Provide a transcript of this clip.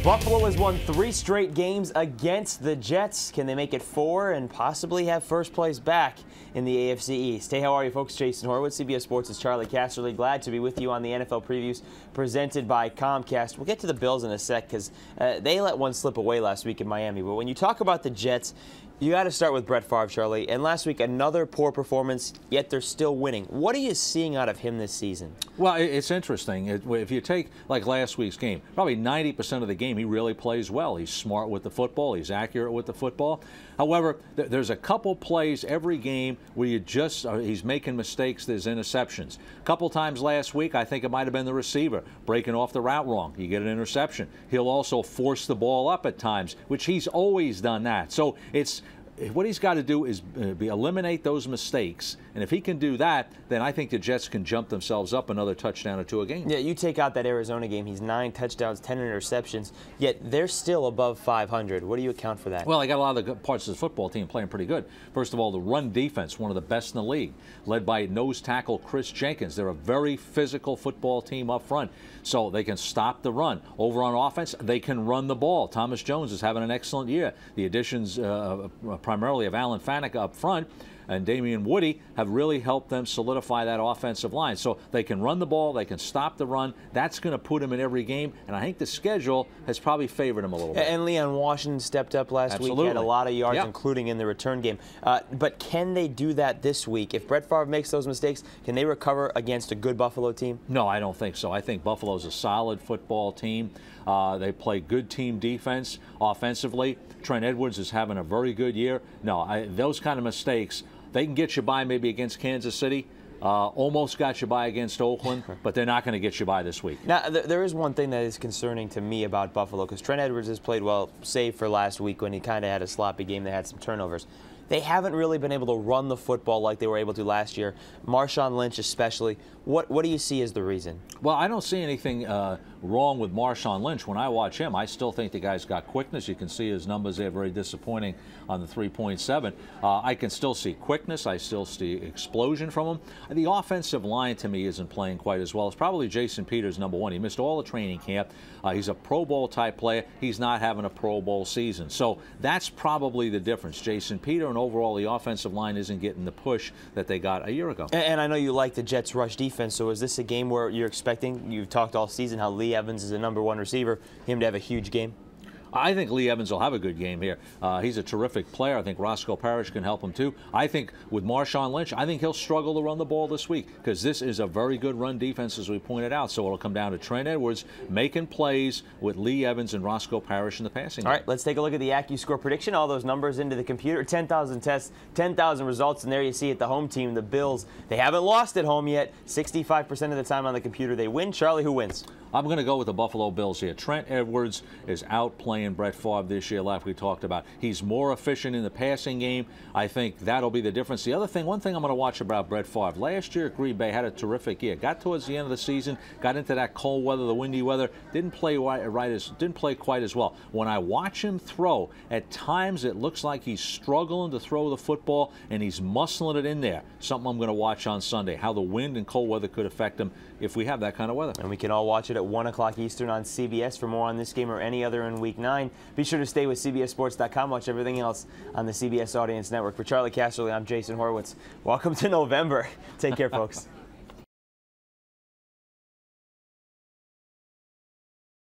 Buffalo has won 3 straight games against the Jets. Can they make it 4 and possibly have first place back in the AFC East? Hey, how are you folks? Jason Horowitz, CBS Sports' Charley Casserly. Glad to be with you on the NFL previews presented by Comcast. We'll get to the Bills in a sec because they let one slip away last week in Miami. But when you talk about the Jets, you got to start with Brett Favre, Charlie. And last week, another poor performance, yet they're still winning. What are you seeing out of him this season? Well, it's interesting. If you take, like, last week's game, probably 90% of the game, he really plays well. He's smart with the football. He's accurate with the football. However, there's a couple plays every game where he's making mistakes. There's interceptions. A couple times last week, I think it might have been the receiver breaking off the route wrong. You get an interception. He'll also force the ball up at times, which he's always done that. So what he's got to do is eliminate those mistakes. And if he can do that, then I think the Jets can jump themselves up another touchdown or two a game. Yeah, you take out that Arizona game, he's 9 touchdowns, 10 interceptions, yet they're still above 500. What do you account for that? Well, I got a lot of the parts of the football team playing pretty good. First of all, the run defense, one of the best in the league, led by nose tackle Chris Jenkins. They're a very physical football team up front, so they can stop the run. Over on offense, they can run the ball. Thomas Jones is having an excellent year. The additions primarily of Alan Faneca up front and Damian Woody have really helped them solidify that offensive line. So they can run the ball, they can stop the run. That's going to put them in every game, and I think the schedule has probably favored them a little bit. And Leon Washington stepped up last week, had a lot of yards, including in the return game. But can they do that this week? If Brett Favre makes those mistakes, can they recover against a good Buffalo team? No, I don't think so. I think Buffalo's a solid football team. They play good team defense offensively. Trent Edwards is having a very good year. No, those kind of mistakes, they can get you by maybe against Kansas City. Almost got you by against Oakland, but they're not going to get you by this week. Now, there is one thing that is concerning to me about Buffalo, because Trent Edwards has played well, save for last week when he kind of had a sloppy game. They had some turnovers. They haven't really been able to run the football like they were able to last year. Marshawn Lynch especially. What do you see as the reason? Well, I don't see anything wrong with Marshawn Lynch. When I watch him, I still think the guy's got quickness. You can see his numbers there, very disappointing on the 3.7. I can still see quickness. I still see explosion from him. The offensive line, to me, isn't playing quite as well. It's probably Jason Peters, #1. He missed all the training camp. He's a Pro Bowl type player. He's not having a Pro Bowl season. So that's probably the difference. Jason Peters, and overall the offensive line isn't getting the push that they got a year ago. And I know you like the Jets' rush defense, so is this a game where you're expecting, you've talked all season how Lee Evans is a #1 receiver, him to have a huge game? I think Lee Evans will have a good game here. He's a terrific player. I think Roscoe Parrish can help him too. I think with Marshawn Lynch, I think he'll struggle to run the ball this week because this is a very good run defense, as we pointed out. So it'll come down to Trent Edwards making plays with Lee Evans and Roscoe Parrish in the passing game. All right, let's take a look at the AccuScore prediction. All those numbers into the computer. 10,000 tests, 10,000 results, and there you see it, the home team, the Bills. They haven't lost at home yet. 65% of the time on the computer they win. Charlie, who wins? I'm going to go with the Buffalo Bills here. Trent Edwards is outplaying Brett Favre this year, like we talked about. He's more efficient in the passing game. I think that'll be the difference. The other thing, one thing I'm going to watch about Brett Favre, last year at Green Bay had a terrific year. Got towards the end of the season, got into that cold weather, the windy weather, didn't play quite as well. When I watch him throw, at times it looks like he's struggling to throw the football and he's muscling it in there. Something I'm going to watch on Sunday, how the wind and cold weather could affect him if we have that kind of weather. And we can all watch it at 1 o'clock Eastern on CBS. For more on this game or any other in Week 9, be sure to stay with CBSSports.com. Watch everything else on the CBS Audience Network. For Charley Casserly, I'm Jason Horowitz. Welcome to November. Take care, folks.